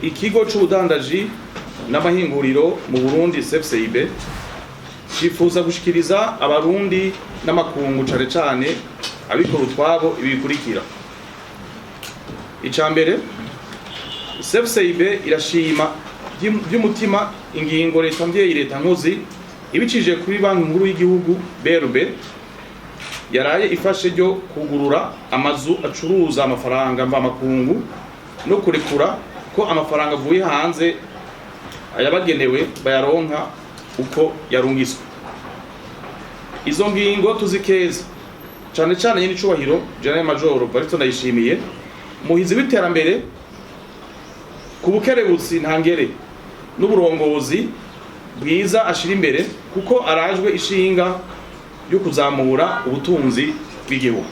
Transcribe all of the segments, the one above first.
ikigo c'ubudandaji n'amahinguriro mu Burundi CFCIB cifuza gushikiriza abarundi n'amakungu cane cane abikora utwabo ibikurikira. Icambere, CFCIB irashima by'umutima ingingo leta mvyeyi leta nkozi ibicije kuri banki nkuru y'igihugu BRB yaraye ifashe ryo kugurura amazu acuruza amafaranga mva makungu no kurekura ko amafaranga avuye hanze ayabagenewe bayaronka uko yarungiswe. Izo ngingo tuzikeza cane cane nyine icubahiro General Major Barito ndayishimiye muhizi w'iterambere ku bukerebutsi ntangere n'uburongozi bwiza ashira imbere kuko arajwe ishinga yo kuzamura ubutunzi bw'igihugu.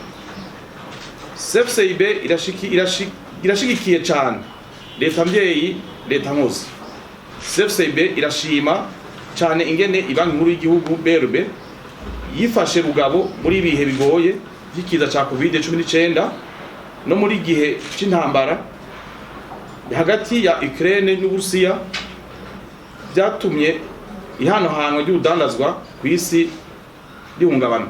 CFCIB irashigikiye cane leta mvyeyi leta nkozi. CFCIB irashima cane ingene ibanki nkuru y'igihugu BRB yifashe rugabo muri ibihe bigoye by'ikiza ca COVID-19 no muri gihe c'intambara hagati ya Ukraine n'Uburusiya byatumye ihanohanwa ry'udandazwa ku isi rihungabana.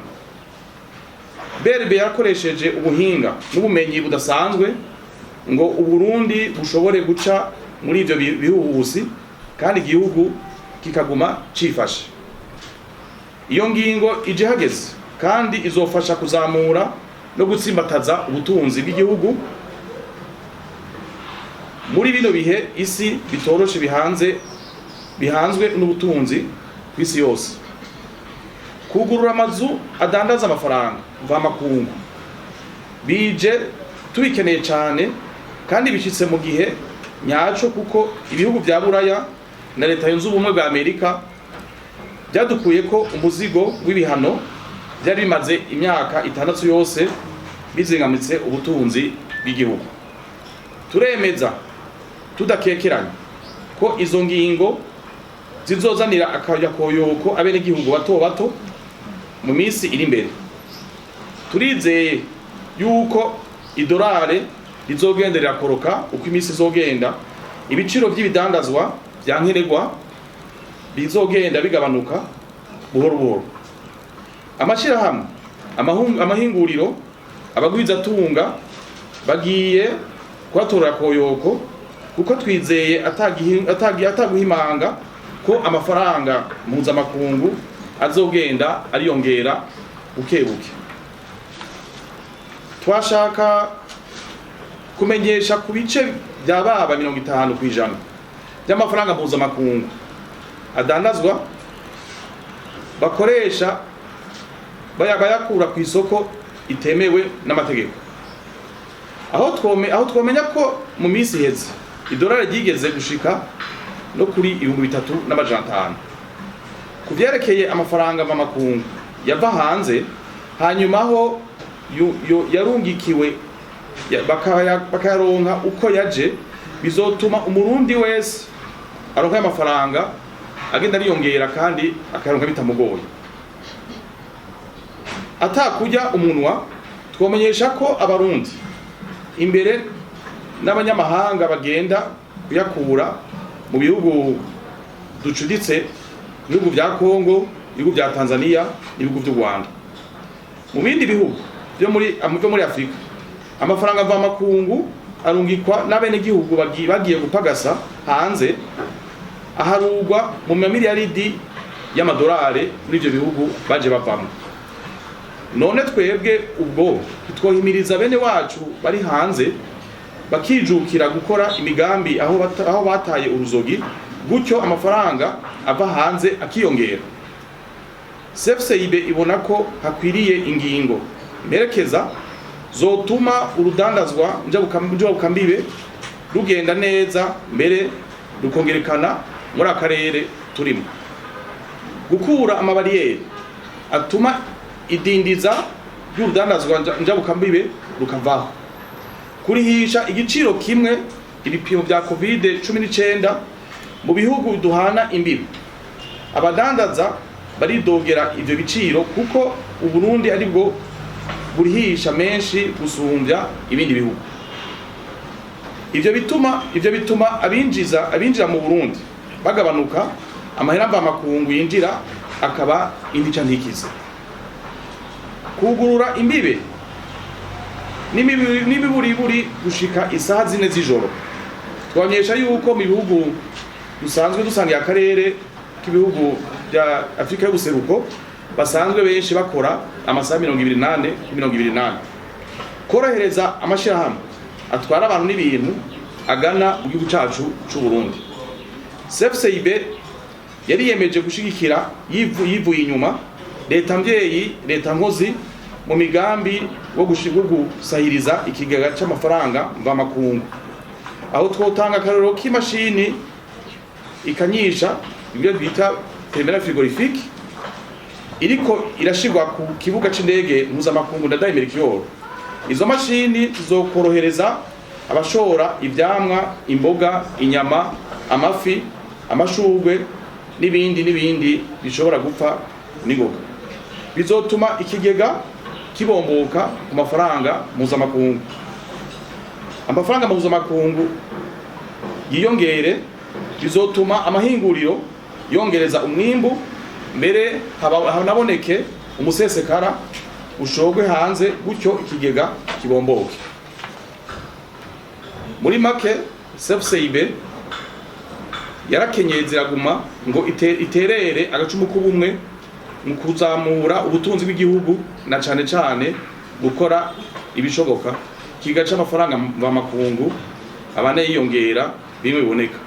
BRB yakoresheje ubuhinga n'ubumenyi budasanzwe ngo Uburundi bushobore guca muri ivyo bihuhusi kandi igihugu kikaguma cifashe. Iyo ngingo ije hageze kandi izofasha kuzamura no gutsimbataza ubutunzi bw'igihugu muri bino bihe isi bitoroshe bihanzwe n'ubutunzi kw'isi yose. Kugurura amazu adandaza amafaranga mva makungu bije tubikeneye cyane kandi bishitse mu gihe nyaco kuko ibihugu vya Buraya na leta yunze ubumwe bwa Amerika byadukuye ko umuzigo w'ibihano byari bimaze imyaka 6 yose bizingamitse ubutunzi bw'igihugu. Turemeza tudakekeranya ko izo ngingo zizozanira akaya koyoko abene gihugu bato bato mu minsi iri imbere. Turizeye yuko idolare rizogenderera koroka uko iminsi izogenda, ibiciro by'ibidandazwa byankenerwa bizogenda bigabanuka buhoro buhoro. Amashirahamwe amahinguriro abagwiza tunga bagiye kwatora koyoko kuko twizeye ataguhimanga ko amafaranga mpuzamakungu azogenda ariyongera bukebuke. Twashaka kumenyesha ku bice byababa 50% by'amafaranga mpuzamakungu adandazwa bakoresha bayakura ku isoko itemewe n'amategeko. Aho twomenya ko mu minsi iheze idolari ryigeze gushika no kuri 3,500 kuvyerekeye amafaranga mamakungu yava hanze hanyuma aho yarungikiwe bakayaronka uko yaje bizotuma umurundi wese aronka amafaranga agenda ariyongera kandi akaronka bitamugoye. Atakujya umunwa twomenyesha ko abarundi imbere n'abanyamahanga bagenda kuyakura mu bihugu ducuditse, ibihugu bya Kongo, ibihugu bya Tanzania, ibihugu by'u Rwanda. Mu bindi bihugu byo muri Afrika amafaranga mva makungu arungikwa n'abene gihugu bagiye gupagasa hanze aharugwa mu miliyaridi y'amadolari muri ibyo bihugu baje bavamo. None twebwe ubwo twohimiriza bene wacu bari hanze bakijukira gukora imigambi aho bataye uruzogi gutyo amafaranga ava hanze akiyongera. CFCIB ibona ko hakwiriye ingingo merekeza zotuma urudandazwa njabukambibe rugenda neza mbere rukongerekana muri akarere turimo. Gukura amabariyeri atuma idindiza y'urudandazwa njabukambibe rukavaho. Kurihisha igiciro kimwe ibipimo bya COVID-19 mu bihugu duhana imbibi. Abadandaza baridogera ivyo biciro kuko Uburundi ari bwo burihisha menshi gusumbya ibindi bihugu. ivyo bituma abinjira mu Burundi bagabanuka, amahera mva makungu yinjira akaba indica ntikize. Kugurura imbibe n'imiburiburi gushika isaha 4 z'ijoro, twamenyesha yuko mu bihugu dusanzwe dusangiye akarere k'ibihugu bya Afrika y'ubuseruko basanzwe benshi bakora amasaha 28. Korohereza amashirahamwe atwara abantu n'ibintu agana mu gihugu cacu c'u Burundi. CFCIB yari yemeje gushigikira yivuye inyuma leta mvyeyi, leta nkozi mu migambi wo gusahiriza ikigega c'amafaranga mva makungu, aho twotanga akarero k'imashini ikanyisha ibyo bita terminal frigorifique iriko irashirwa ku kibuga c'indege mpuzamakungu Mandat. Izo mashini zizokorohereza abashora ivyamwa, imboga, inyama, amafi, amashurwe n'ibindi bishobora gupfa n'ingoga. Bizotuma ikigega kibomboka ku mafaranga mpuzamakungu. Amafaranga mpuzamakungu yiyongere, bizotuma amahinguriro yongereza umwimbu, mbere hanaboneke umusesekara ushogwe hanze, gutyo ikigega kibomboke. Muri make CFCIB yarakenyeye ziraguma ngo iterere agacumu k'ubumwe mu kuzamura ubutunzi bw'igihugu, na cane gukora ibishoboka ikigega c'amafaranga mva makungu abane yiyongera bimwe biboneka.